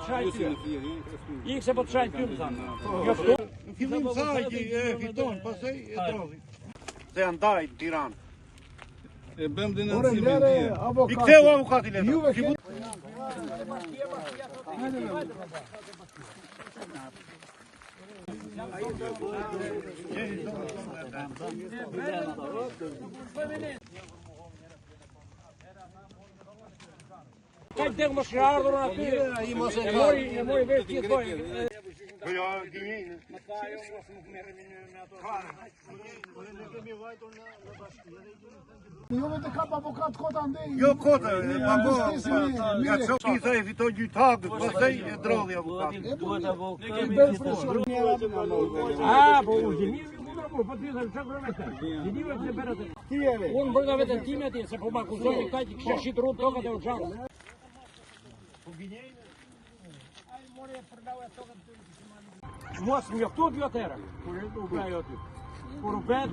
shajt ty. Ikse po të shajt ty, më thanë. Në fillim Sarki e fiton, pastaj e trolli. Se janë ndaj në Tiranë. E bëm denuncimin dje. I ktheu avukati letra. Kaj të më shkardhur aty, e mori vesh që thoi. Jo, gjinjejnë. Jo vetë kap avokat kota ndej. Jo kota, papo, nga çokiza e fitoi gjyqtakët, pastaj e drolli avukati. A, po u gjenive, po të vjetën që kërë vetë. Gjenive të berat e. Unë bërga vetën time atje, se po më akuzojnë këta që kështë shqitë rrugë tokat e Uxhanës. Mua së njoftu t'ju atërë, kur u bëja aty. Kur u bëja